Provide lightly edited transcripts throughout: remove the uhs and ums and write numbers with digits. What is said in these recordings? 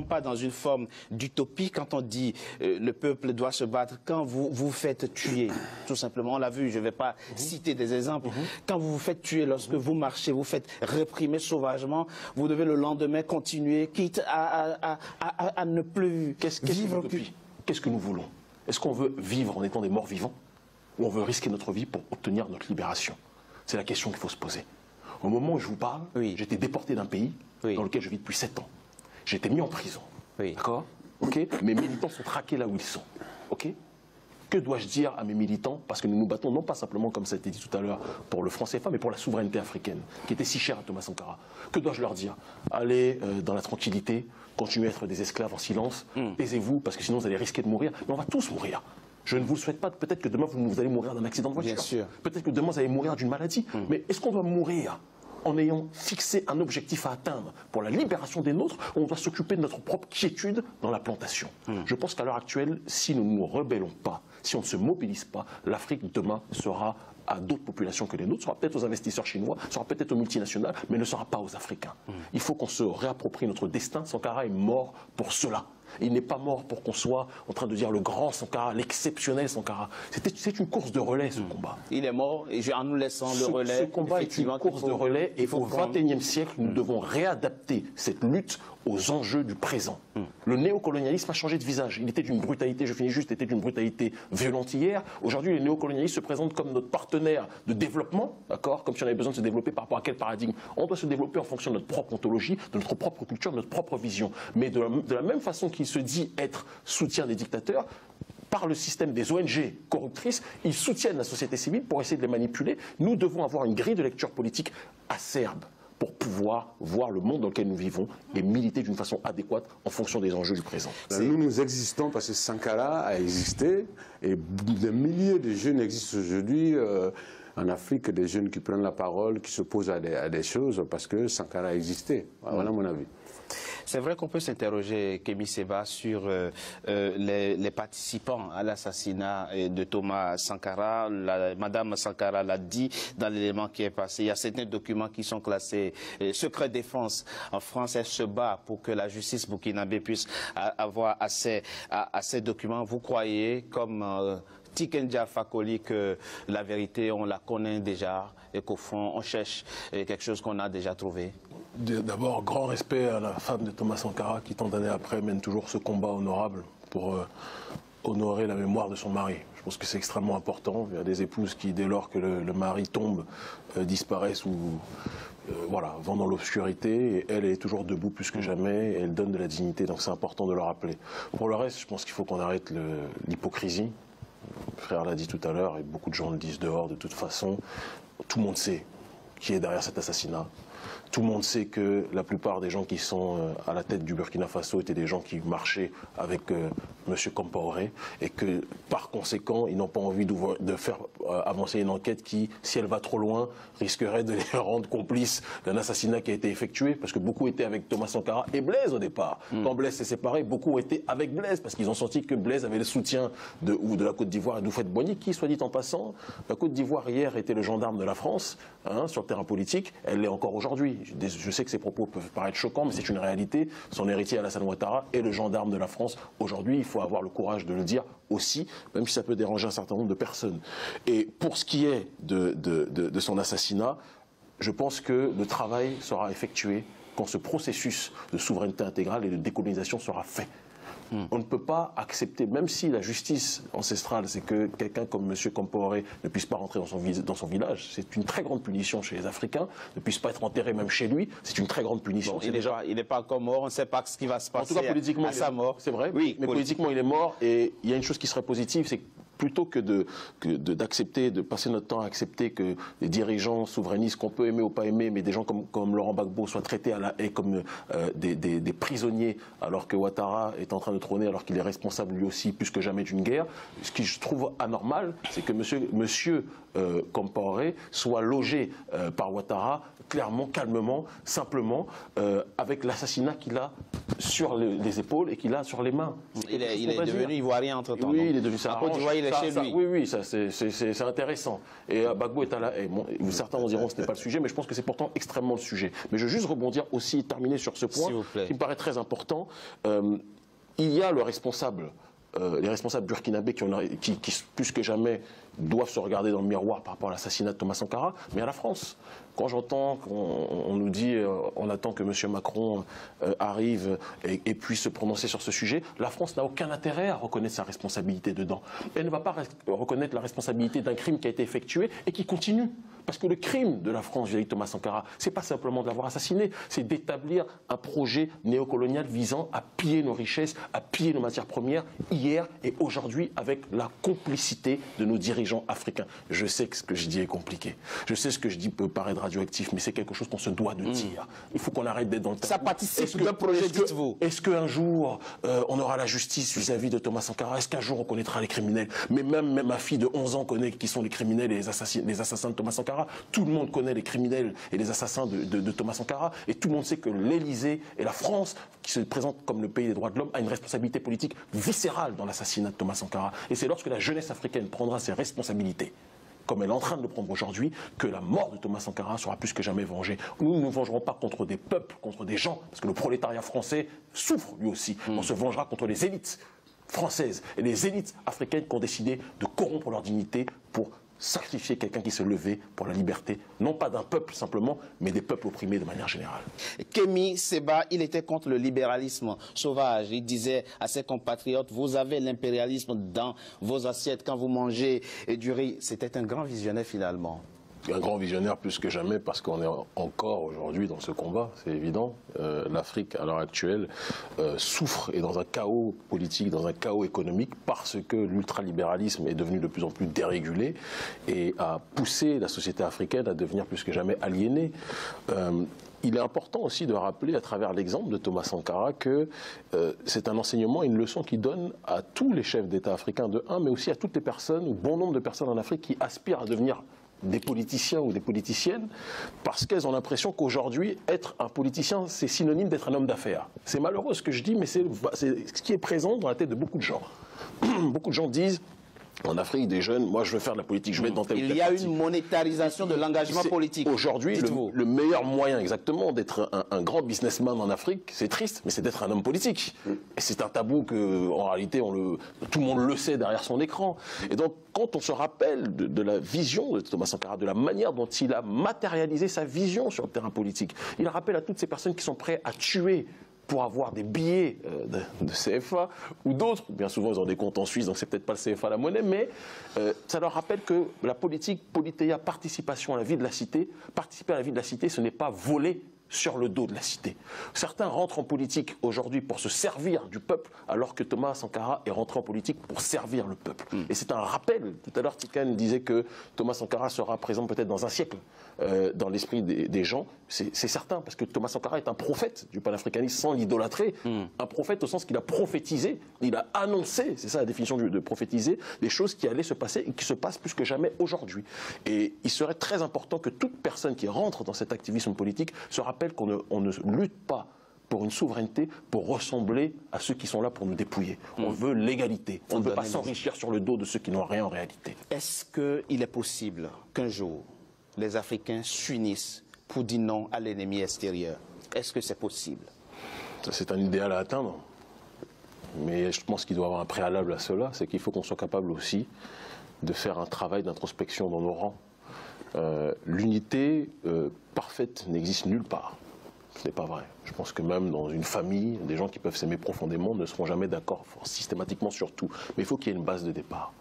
sommes pas dans une forme d'utopie quand on dit le peuple doit se battre, quand vous vous faites tuer, tout simplement, on l'a vu, je ne vais pas citer des exemples, quand vous vous faites tuer, lorsque vous marchez, vous faites réprimer sauvagement, vous devez le lendemain continuer, quitte à ne plus vivre. Qu'est-ce que nous voulons? Est-ce qu'on veut vivre en étant des morts vivants ou on veut risquer notre vie pour obtenir notre libération? C'est la question qu'il faut se poser. Au moment où je vous parle, j'étais déporté d'un pays dans lequel je vis depuis 7 ans. J'ai été mis en prison. D'accord? Okay? Mes militants sont traqués là où ils sont. Okay? Que dois-je dire à mes militants? Parce que nous nous battons non pas simplement, comme ça a été dit tout à l'heure, pour le franc CFA, mais pour la souveraineté africaine, qui était si chère à Thomas Sankara. Que dois-je leur dire? Allez dans la tranquillité, continuez à être des esclaves en silence, taisez-vous, parce que sinon vous allez risquer de mourir. Mais on va tous mourir. Je ne vous le souhaite pas. Peut-être que demain vous allez mourir d'un accident de voiture. Peut-être que demain vous allez mourir d'une maladie. Mais est-ce qu'on doit mourir en ayant fixé un objectif à atteindre pour la libération des nôtres, on doit s'occuper de notre propre quiétude dans la plantation? Je pense qu'à l'heure actuelle, si nous ne nous rebellons pas, si on ne se mobilise pas, l'Afrique demain sera à d'autres populations que les nôtres, sera peut-être aux investisseurs chinois, sera peut-être aux multinationales, mais ne sera pas aux Africains. Il faut qu'on se réapproprie notre destin. Sankara est mort pour cela. Il n'est pas mort pour qu'on soit en train de dire le grand Sankara, l'exceptionnel Sankara. C'est une course de relais, ce combat. Il est mort, et en nous laissant le relais. Ce combat est une course de relais, et au XXIe siècle, nous devons réadapter cette lutte aux enjeux du présent. Le néocolonialisme a changé de visage. Il était d'une brutalité, je finis juste, était d'une brutalité violente hier. Aujourd'hui, les néocolonialistes se présentent comme notre partenaire de développement, d'accord, comme si on avait besoin de se développer par rapport à quel paradigme. On doit se développer en fonction de notre propre ontologie, de notre propre culture, de notre propre vision. Mais de la même façon qu'il se dit être soutien des dictateurs, par le système des ONG corruptrices, ils soutiennent la société civile pour essayer de les manipuler. Nous devons avoir une grille de lecture politique acerbe pour pouvoir voir le monde dans lequel nous vivons et militer d'une façon adéquate en fonction des enjeux du présent. Nous existons parce que Sankara a existé et des milliers de jeunes existent aujourd'hui en Afrique, des jeunes qui prennent la parole, qui s'opposent à des choses parce que Sankara a existé. Voilà mon avis. C'est vrai qu'on peut s'interroger, Kémy Séba, sur les participants à l'assassinat de Thomas Sankara. Madame Sankara l'a dit dans l'élément qui est passé. Il y a certains documents qui sont classés secret défense. En France, elle se bat pour que la justice burkinabé puisse avoir accès à ces documents. Vous croyez, comme Tikenja Fakoli, que la vérité, on la connaît déjà et qu'au fond, on cherche quelque chose qu'on a déjà trouvé? D'abord, grand respect à la femme de Thomas Sankara qui, tant d'années après, mène toujours ce combat honorable pour honorer la mémoire de son mari. Je pense que c'est extrêmement important. Il y a des épouses qui, dès lors que le mari tombe, disparaissent ou voilà, vont dans l'obscurité. Et elle est toujours debout plus que jamais et elle donne de la dignité. Donc c'est important de le rappeler. Pour le reste, je pense qu'il faut qu'on arrête l'hypocrisie. Le frère l'a dit tout à l'heure et beaucoup de gens le disent dehors de toute façon. Tout le monde sait qui est derrière cet assassinat. Tout le monde sait que la plupart des gens qui sont à la tête du Burkina Faso étaient des gens qui marchaient avec M. Compaoré et que, par conséquent, ils n'ont pas envie de faire avancer une enquête qui, si elle va trop loin, risquerait de les rendre complices d'un assassinat qui a été effectué, parce que beaucoup étaient avec Thomas Sankara et Blaise au départ. Quand Blaise s'est séparé, beaucoup étaient avec Blaise, parce qu'ils ont senti que Blaise avait le soutien de la Côte d'Ivoire et d'Houphouët-Boigny, qui, soit dit en passant, la Côte d'Ivoire hier était le gendarme de la France, hein, sur le terrain politique, elle l'est encore aujourd'hui. Je sais que ces propos peuvent paraître choquants, mais c'est une réalité. Son héritier Alassane Ouattara est le gendarme de la France aujourd'hui. Il faut avoir le courage de le dire aussi, même si ça peut déranger un certain nombre de personnes. Et pour ce qui est de son assassinat, je pense que le travail sera effectué quand ce processus de souveraineté intégrale et de décolonisation sera fait. On ne peut pas accepter, même si la justice ancestrale, c'est que quelqu'un comme M. Compaoré ne puisse pas rentrer dans son village. C'est une très grande punition chez les Africains. Ne puisse pas être enterré même chez lui, c'est une très grande punition. Bon, il n'est pas encore mort, on ne sait pas ce qui va se passer. En tout cas, politiquement, à sa mort. C'est vrai, oui, mais politiquement, il est mort. Et il y a une chose qui serait positive, c'est que plutôt que d'accepter, de passer notre temps à accepter que les dirigeants souverainistes, qu'on peut aimer ou pas aimer, mais des gens comme Laurent Gbagbo soient traités à la haie comme des prisonniers, alors que Ouattara est en train de trôner, alors qu'il est responsable lui aussi plus que jamais d'une guerre. Ce qui je trouve anormal, c'est que monsieur Compaoré soit logé par Ouattara clairement, calmement, simplement, avec l'assassinat qu'il a sur les épaules et qu'il a sur les mains. Il est devenu ivoirien entre-temps. Oui, il est devenu ça. En Côte d'Ivoire, il il est chez lui. Oui, c'est intéressant. Et Gbagbo est à la haie. Bon, certains vont diront que ce n'est pas le sujet, mais je pense que c'est pourtant extrêmement le sujet. Mais je veux juste rebondir aussi, terminer sur ce point qui me paraît très important. Il y a le responsable, les responsables burkinabés qui, plus que jamais, doivent se regarder dans le miroir par rapport à l'assassinat de Thomas Sankara, mais à la France. Quand j'entends qu'on nous dit on attend que M. Macron arrive et puisse se prononcer sur ce sujet, la France n'a aucun intérêt à reconnaître sa responsabilité dedans. Elle ne va pas reconnaître la responsabilité d'un crime qui a été effectué et qui continue. Parce que le crime de la France vis-à-vis de Thomas Sankara, c'est pas simplement de l'avoir assassiné, c'est d'établir un projet néocolonial visant à piller nos richesses, à piller nos matières premières, hier et aujourd'hui, avec la complicité de nos dirigeants africains. Je sais que ce que je dis est compliqué. Je sais ce que je dis peut paraître radioactif, mais c'est quelque chose qu'on se doit de dire. Il faut qu'on arrête d'être dans le tabou. Ça participe d'un projet, dites-vous. Est-ce qu'un jour, on aura la justice vis-à-vis de Thomas Sankara? Est-ce qu'un jour, on connaîtra les criminels? Mais même ma fille de 11 ans connaît qui sont les criminels et les assassins de Thomas Sankara. Tout le monde connaît les criminels et les assassins de Thomas Sankara. Et tout le monde sait que l'Élysée et la France, qui se présentent comme le pays des droits de l'homme, a une responsabilité politique viscérale dans l'assassinat de Thomas Sankara. Et c'est lorsque la jeunesse africaine prendra ses responsabilités, comme elle est en train de le prendre aujourd'hui, que la mort de Thomas Sankara sera plus que jamais vengée. Nous ne nous vengerons pas contre des peuples, contre des gens, parce que le prolétariat français souffre lui aussi. On se vengera contre les élites françaises et les élites africaines qui ont décidé de corrompre leur dignité pour sacrifier quelqu'un qui se levait pour la liberté, non pas d'un peuple simplement, mais des peuples opprimés de manière générale. Kémy Séba, il était contre le libéralisme sauvage. Il disait à ses compatriotes, vous avez l'impérialisme dans vos assiettes quand vous mangez du riz. C'était un grand visionnaire finalement. Un grand visionnaire plus que jamais parce qu'on est encore aujourd'hui dans ce combat, c'est évident. L'Afrique, à l'heure actuelle, souffre et dans un chaos politique, dans un chaos économique parce que l'ultralibéralisme est devenu de plus en plus dérégulé et a poussé la société africaine à devenir plus que jamais aliénée. Il est important aussi de rappeler, à travers l'exemple de Thomas Sankara, que c'est un enseignement, une leçon qui donne à tous les chefs d'État africains de un, mais aussi à toutes les personnes, ou bon nombre de personnes en Afrique qui aspirent à devenir des politiciens ou des politiciennes, parce qu'elles ont l'impression qu'aujourd'hui, être un politicien, c'est synonyme d'être un homme d'affaires. C'est malheureux ce que je dis, mais c'est ce qui est présent dans la tête de beaucoup de gens. Beaucoup de gens disent, en Afrique, des jeunes, moi je veux faire de la politique, je vais être dans tel ou tel Il y a parti. une monétarisation de l'engagement politique. Aujourd'hui, le meilleur moyen exactement d'être un grand businessman en Afrique, c'est triste, mais c'est d'être un homme politique. Et c'est un tabou que, en réalité, tout le monde le sait derrière son écran. Et donc, quand on se rappelle de la vision de Thomas Sankara, de la manière dont il a matérialisé sa vision sur le terrain politique, il rappelle à toutes ces personnes qui sont prêtes à tuer pour avoir des billets de CFA ou d'autres, bien souvent ils ont des comptes en Suisse, donc c'est peut-être pas le CFA la monnaie, mais ça leur rappelle que la politique, politéia, participation à la vie de la cité, participer à la vie de la cité, ce n'est pas voler sur le dos de la cité. Certains rentrent en politique aujourd'hui pour se servir du peuple, alors que Thomas Sankara est rentré en politique pour servir le peuple. Et c'est un rappel. Tout à l'heure, Tikan disait que Thomas Sankara sera présent peut-être dans un siècle dans l'esprit des gens. C'est certain, parce que Thomas Sankara est un prophète du panafricanisme sans l'idolâtrer. Un prophète au sens qu'il a prophétisé, il a annoncé, c'est ça la définition de prophétiser, des choses qui allaient se passer et qui se passent plus que jamais aujourd'hui. Et il serait très important que toute personne qui rentre dans cet activisme politique se rappelle qu'on ne lutte pas pour une souveraineté, pour ressembler à ceux qui sont là pour nous dépouiller. On veut l'égalité. On ne veut pas s'enrichir sur le dos de ceux qui n'ont rien en réalité. Est-ce qu'il est possible qu'un jour, les Africains s'unissent pour dire non à l'ennemi extérieur? Est-ce que c'est possible? C'est un idéal à atteindre. Mais je pense qu'il doit y avoir un préalable à cela, c'est qu'il faut qu'on soit capable aussi de faire un travail d'introspection dans nos rangs. L'unité parfaite n'existe nulle part. Ce n'est pas vrai. Je pense que même dans une famille, des gens qui peuvent s'aimer profondément ne seront jamais d'accord systématiquement sur tout. Mais il faut qu'il y ait une base de départ.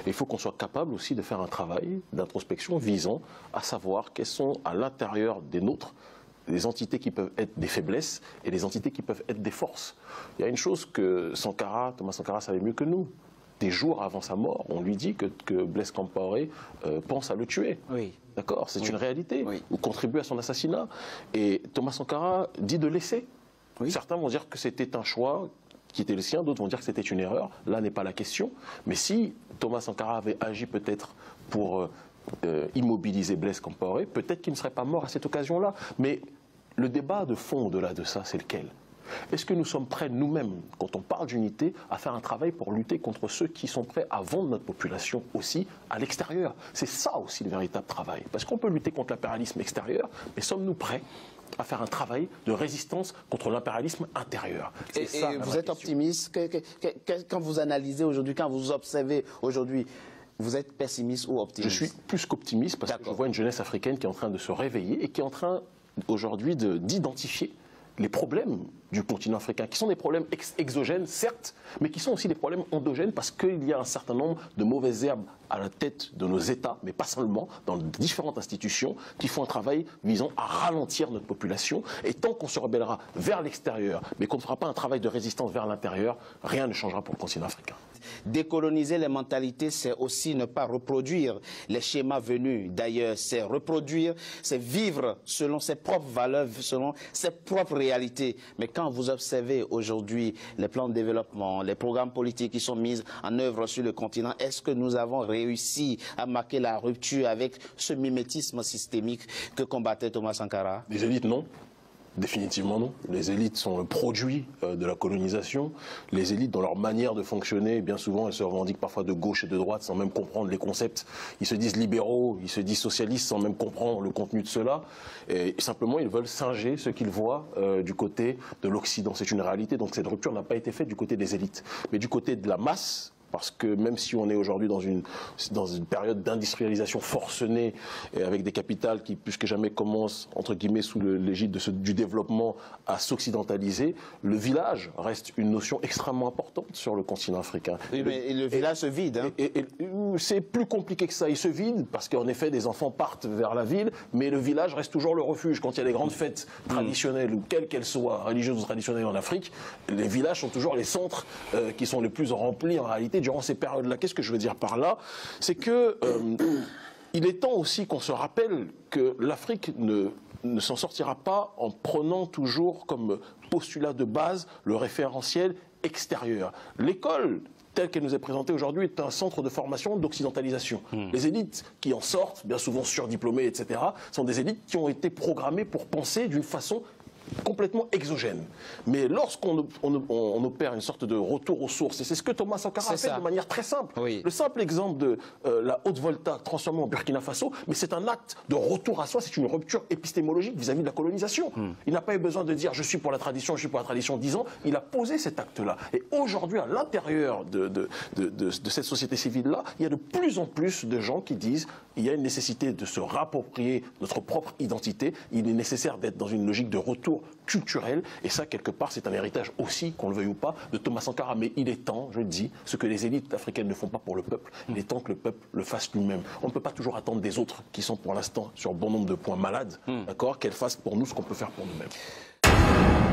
Et il faut qu'on soit capable aussi de faire un travail d'introspection visant à savoir quelles sont à l'intérieur des nôtres les entités qui peuvent être des faiblesses et les entités qui peuvent être des forces. Il y a une chose que Thomas Sankara savait mieux que nous. Des jours avant sa mort, on lui dit que Blaise Compaoré pense à le tuer. Oui. D'accord, c'est une réalité. Oui. Ou contribue à son assassinat. Et Thomas Sankara dit de laisser. Oui. Certains vont dire que c'était un choix qui était le sien, d'autres vont dire que c'était une erreur. Là n'est pas la question. Mais si Thomas Sankara avait agi peut-être pour immobiliser Blaise Compaoré, peut-être qu'il ne serait pas mort à cette occasion-là. Mais le débat de fond au-delà de ça, c'est lequel? Est-ce que nous sommes prêts nous-mêmes, quand on parle d'unité, à faire un travail pour lutter contre ceux qui sont prêts à vendre notre population aussi à l'extérieur? C'est ça aussi le véritable travail. Parce qu'on peut lutter contre l'impérialisme extérieur, mais sommes-nous prêts à faire un travail de résistance contre l'impérialisme intérieur? Et vous êtes optimiste quand vous analysez aujourd'hui, quand vous observez aujourd'hui, vous êtes pessimiste ou optimiste? Je suis plus qu'optimiste parce que je vois une jeunesse africaine qui est en train de se réveiller et qui est en train aujourd'hui d'identifier les problèmes du continent africain, qui sont des problèmes exogènes, certes, mais qui sont aussi des problèmes endogènes parce qu'il y a un certain nombre de mauvaises herbes à la tête de nos États, mais pas seulement, dans différentes institutions, qui font un travail visant à ralentir notre population. Et tant qu'on se rebellera vers l'extérieur, mais qu'on ne fera pas un travail de résistance vers l'intérieur, rien ne changera pour le continent africain. Décoloniser les mentalités, c'est aussi ne pas reproduire les schémas venus d'ailleurs. C'est reproduire, c'est vivre selon ses propres valeurs, selon ses propres réalités. Mais quand vous observez aujourd'hui les plans de développement, les programmes politiques qui sont mis en œuvre sur le continent, est-ce que nous avons réussi à marquer la rupture avec ce mimétisme systémique que combattait Thomas Sankara? Les élites, non. Définitivement non. Les élites sont le produit de la colonisation. Les élites, dans leur manière de fonctionner, bien souvent, elles se revendiquent parfois de gauche et de droite sans même comprendre les concepts. Ils se disent libéraux, ils se disent socialistes sans même comprendre le contenu de cela. Et simplement, ils veulent singer ce qu'ils voient du côté de l'Occident. C'est une réalité. Donc cette rupture n'a pas été faite du côté des élites. Mais du côté de la masse, parce que même si on est aujourd'hui dans une période d'industrialisation forcenée, et avec des capitales qui, plus que jamais, commencent, entre guillemets, sous l'égide du développement, à s'occidentaliser, le village reste une notion extrêmement importante sur le continent africain. Oui, mais le village se vide. Hein. Et c'est plus compliqué que ça. Il se vide parce qu'en effet, des enfants partent vers la ville, mais le village reste toujours le refuge. Quand il y a des grandes fêtes traditionnelles, ou quelles qu'elles soient, religieuses ou traditionnelles en Afrique, les villages sont toujours les centres qui sont les plus remplis en réalité durant ces périodes-là. Qu'est-ce que je veux dire par là? C'est que il est temps aussi qu'on se rappelle que l'Afrique ne s'en sortira pas en prenant toujours comme postulat de base le référentiel extérieur. L'école, telle qu'elle nous est présentée aujourd'hui, est un centre de formation d'occidentalisation. Les élites qui en sortent, bien souvent surdiplômées, etc., sont des élites qui ont été programmées pour penser d'une façon complètement exogène. Mais lorsqu'on opère une sorte de retour aux sources, et c'est ce que Thomas Sankara a fait de manière très simple. Oui. Le simple exemple de la Haute-Volta transformée en Burkina Faso, mais c'est un acte de retour à soi, c'est une rupture épistémologique vis-à-vis de la colonisation. Il n'a pas eu besoin de dire « je suis pour la tradition, je suis pour la tradition » 10 ans, il a posé cet acte-là. Et aujourd'hui, à l'intérieur de cette société civile-là, il y a de plus en plus de gens qui disent il y a une nécessité de se rapproprier notre propre identité, il est nécessaire d'être dans une logique de retour culturel, et ça, quelque part, c'est un héritage aussi, qu'on le veuille ou pas, de Thomas Sankara. Mais il est temps, je le dis, ce que les élites africaines ne font pas pour le peuple, il est temps que le peuple le fasse lui-même. On ne peut pas toujours attendre des autres, qui sont pour l'instant sur bon nombre de points malades, d'accord, qu'elles fassent pour nous ce qu'on peut faire pour nous-mêmes.